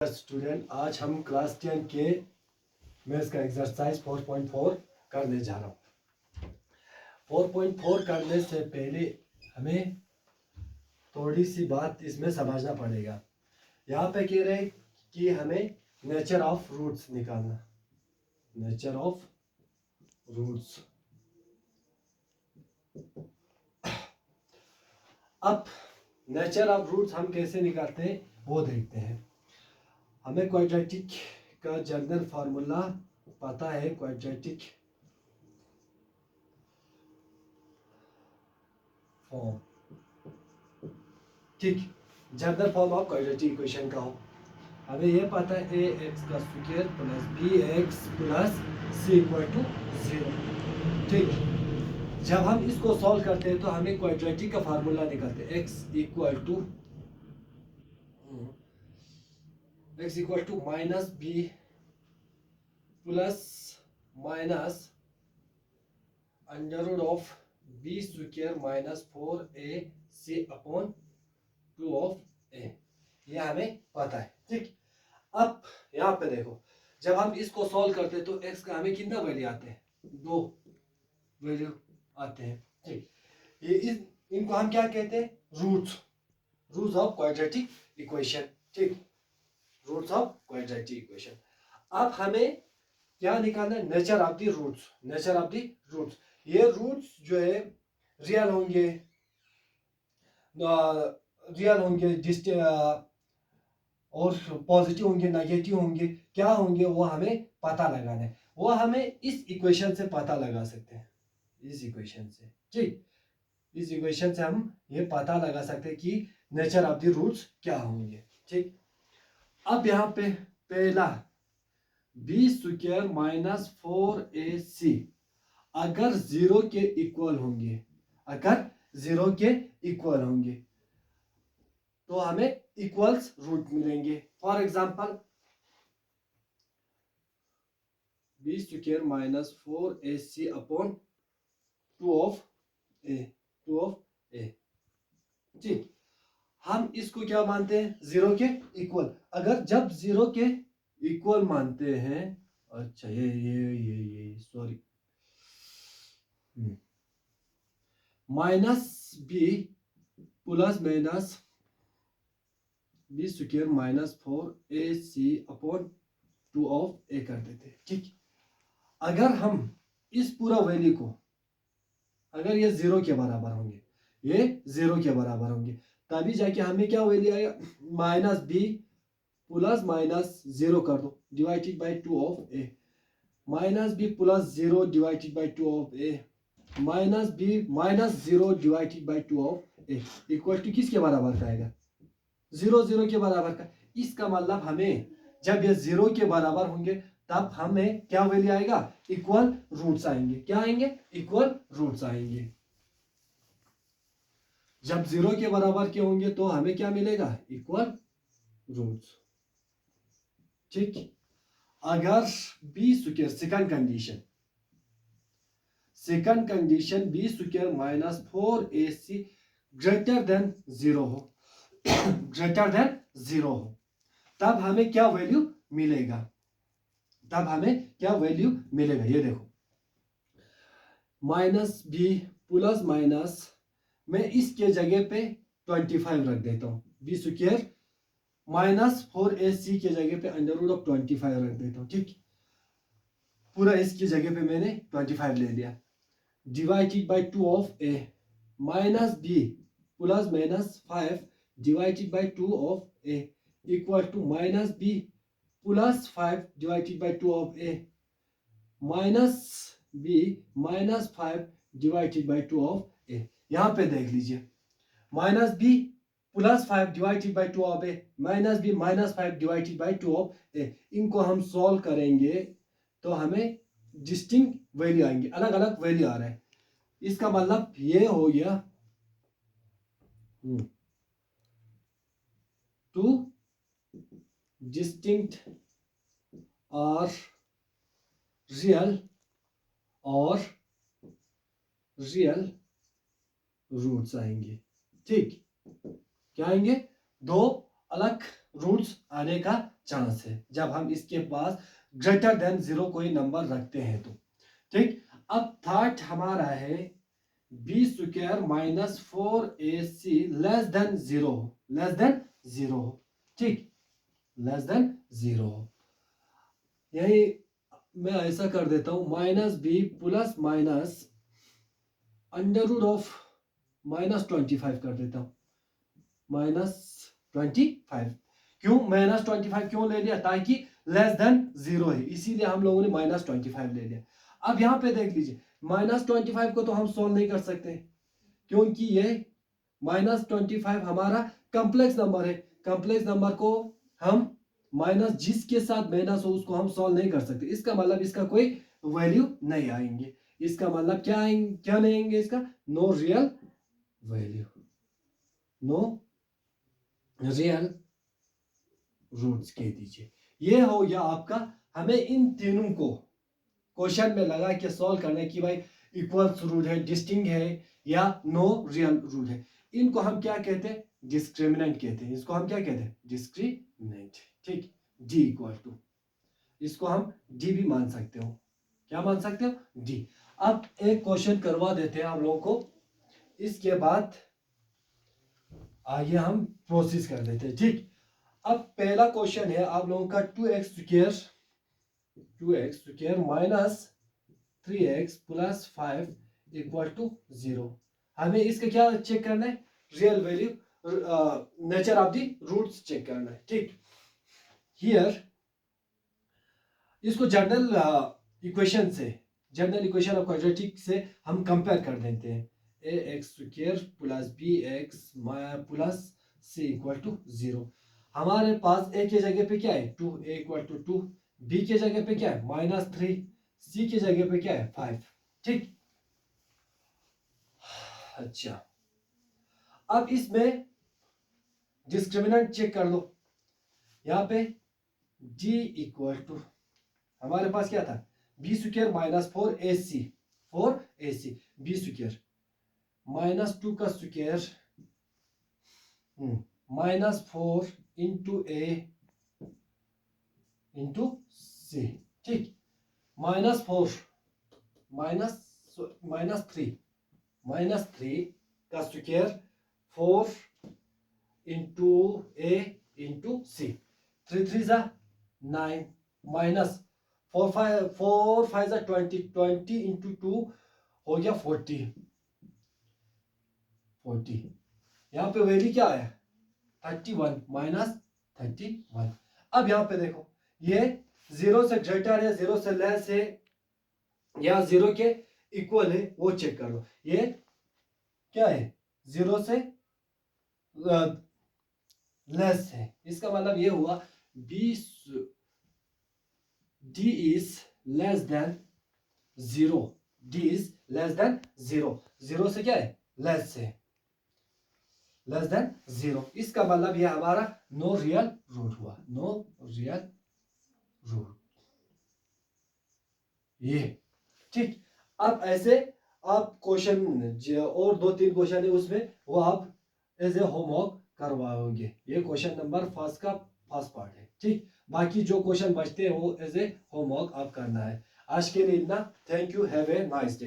Student, आज हम class 10 के मैथ्स का एक्सरसाइज 4.4 करने जा रहा हूँ। 4.4 करने से पहले हमें थोड़ी सी बात इसमें समझना पड़ेगा। यहाँ पे कह रहे कि हमें नेचर ऑफ रूट्स निकालना। Nature of roots. अब नेचर ऑफ रूट्स हम कैसे निकालते हैं वो देखते हैं। हमें क्वाड्रेटिक का जनरल फार्मूला पता है। क्वाड्रेटिक फॉर्म, ठीक, general form of quadratic equation का हो। हमें यह पता है ए एक्स का square plus b x plus c equal to 0। ठीक, जब हम इसको सॉल्व करते हैं तो हमें क्वाड्रेटिक का फार्मूला निकालते हैं। X equal to minus b plus minus under root of b square minus 4ac upon 2 of a. ये हमें पता है। ठीक, अब यहाँ पे देखो, जब हम इसको सॉल्व करते हैं तो x का हमें कितना वैल्यू आते हैं? 2 वैल्यू आते हैं। ठीक, ये इनको हम क्या कहते हैं? Roots of quadratic equation. ठीक, रूट्स ऑफ क्वाड्रेटिक इक्वेशन। अब हमें क्या निकालना है? Nature of the roots. Nature of the roots, ये रूट्स जो है रियल होंगे, और पॉजिटिव होंगे, नेगेटिव होंगे, क्या होंगे वो हमें पता लगाना है। वो हमें इस इक्वेशन से पता लगा सकते हैं। इस इक्वेशन से, ठीक, इस इक्वेशन से हम ये पता लगा सकते हैं कि नेचर ऑफ द रूट्स क्या होंगे। ठीक, अब यहाँ पे पहला बी स्क्वायर माइनस 4ac अगर 0 के इक्वल होंगे, अगर 0 के इक्वल होंगे तो हमें इक्वल्स रूट मिलेंगे। For example b square minus 4ac upon 2 of a. ठीक, हम इसको क्या मानते हैं? 0 के इक्वल। अगर जब 0 के इक्वल मानते हैं, अच्छा ये sorry, minus b plus minus b square minus 4ac upon 2 of a कर देते। ठीक, अगर हम इस पूरा वैल्यू को, अगर ये 0 के बराबर होंगे, ये 0 के बराबर होंगे, तभी जाके हमें क्या वैल्यू आएगा? माइनस बी प्लस माइनस 0 कर दो divided by 2 of a, minus b plus 0 divided by 2 of a, minus b minus 0 divided by 2 of a equal to किसके बराबर का आएगा? 0 के बराबर का। इसका मतलब हमें जब ये 0 के बराबर होंगे तब हमें क्या वैल्यू आएगा? इक्वल रूट्स आएंगे। क्या आएंगे? इक्वल रूट्स आएंगे। जब 0 के बराबर के होंगे तो हमें क्या मिलेगा? Equal roots. ठीक, अगर b square, second condition b square minus 4ac greater than 0 हो, ग्रेटर देन 0 हो, तब हमें क्या वैल्यू मिलेगा? तब हमें क्या वैल्यू मिलेगा? ये देखो, माइनस बी प्लस माइनस, मैं इसके जगह पे 25 रख देता हूँ। बी स्क्वायर माइनस 4ac के जगह पे अंडर रूट ऑफ 25 रख देता हूँ। ठीक, पूरा इसकी जगह पे मैंने 25 ले लिया, divided by 2 of a, minus b plus minus 5 divided by 2 of a equal to minus b plus 5 divided by 2 of a minus b minus 5 divided by 2 of a. यहाँ पे देख लीजिए, minus b plus 5 divided by 2 of a, minus b minus 5 divided by 2 of a. इनको हम solve करेंगे तो हमें distinct value आएंगे, अलग अलग वैल्यू आ रहा है। इसका मतलब ये हो गया टू डिस्टिंक्ट और रियल रूट्स आएंगे। ठीक, क्या आएंगे? दो अलग रूट्स आने का चांस है जब हम इसके पास ग्रेटर देन 0 कोई नंबर रखते हैं तो। ठीक, अब थर्ड हमारा है b square minus 4ac less than 0, less than 0। ठीक, लेस देन 0। यही मैं ऐसा कर देता हूं, minus b plus minus under root of -25 कर देता हूं, -25। क्यों -25 क्यों ले लिया? ताकि लेस देन 0 है, इसीलिए हम लोगों ने -25 ले लिया। अब यहां पे देख लीजिए, -25 को तो हम सोल्व नहीं कर सकते क्योंकि ये -25 हमारा कॉम्प्लेक्स नंबर है। कॉम्प्लेक्स नंबर को हम माइनस जिसके साथ माइनस हो उसको हम सॉल्व नहीं कर सकते। इसका मतलब इसका कोई वैल्यू नहीं आएंगे। इसका मतलब क्या आएंगे, क्या नहीं आएंगे? इसका no real value, no real roots कह दीजिए। ये हो गया आपका। हमें इन तीनों को क्वेश्चन में लगा के सॉल्व करने की भाई इक्वल्स रूट है, डिस्टिंक्ट है या नो रियल रूट है। इनको हम क्या कहते हैं? डिस्क्रिमिनेंट कहते हैं। इसको हम क्या कहते हैं? डिस्क्रिमिनेंट। ठीक, डी इक्वल टू, इसको हम डी भी मान सकते हो। क्या मान सकते हो? डी। अब एक क्वेश्चन करवा देते हैं आप लोगों को, इसके बाद आगे हम प्रोसेस कर देते हैं। ठीक, अब पहला क्वेश्चन है आप लोगों का 2x square minus 3x plus 5 equal to 0। हमें इसका क्या चेक करना है? Real value, nature of the roots check करना है। ठीक, हियर इसको जनरल इक्वेशन ऑफ क्वाड्रेटिक से हम कंपेयर कर देते हैं। ax square plus bx plus c equal to 0। हमारे पास a के जगह पे क्या है? 2, a इक्वल टू 2, b के जगह पे क्या है? -3, c के जगह पे क्या है? 5। ठीक, अच्छा, अब इसमें डिस्क्रिमिनेंट चेक कर लो। यहाँ पे d इक्वल टू हमारे पास क्या था? B square minus 4ac, b square -2 का square -4 into a into c। ठीक, -4 -3 का square 4 into a into c, 3 3 जा 9 माइनस 4 5 जा 20, 20 इंटू 2 हो गया 40। यहाँ पे वैल्यू क्या है? 31 -31। अब यहाँ पे देखो, ये 0 से ग्रेटर है, 0 से लेस है या 0 के इक्वल है, वो चेक कर लो। ये क्या है? 0 से लेस है। इसका मतलब ये हुआ d is less than 0। d is less than 0। 0 से क्या है? लेस है, लेस देन 0। इसका मतलब ये हमारा नो रियल रूट हुआ, नो रियल रूट। ये ठीक। अब ऐसे आप क्वेश्चन और 2-3 क्वेश्चन है उसमें, वो आप एज ए होमवर्क करवाओगे। ये क्वेश्चन नंबर फर्स्ट का फर्स्ट पार्ट है। ठीक, बाकी जो क्वेश्चन बचते हैं वो एज ए होमवर्क आप करना है। आज के लिए इतना। Thank you, have a nice day.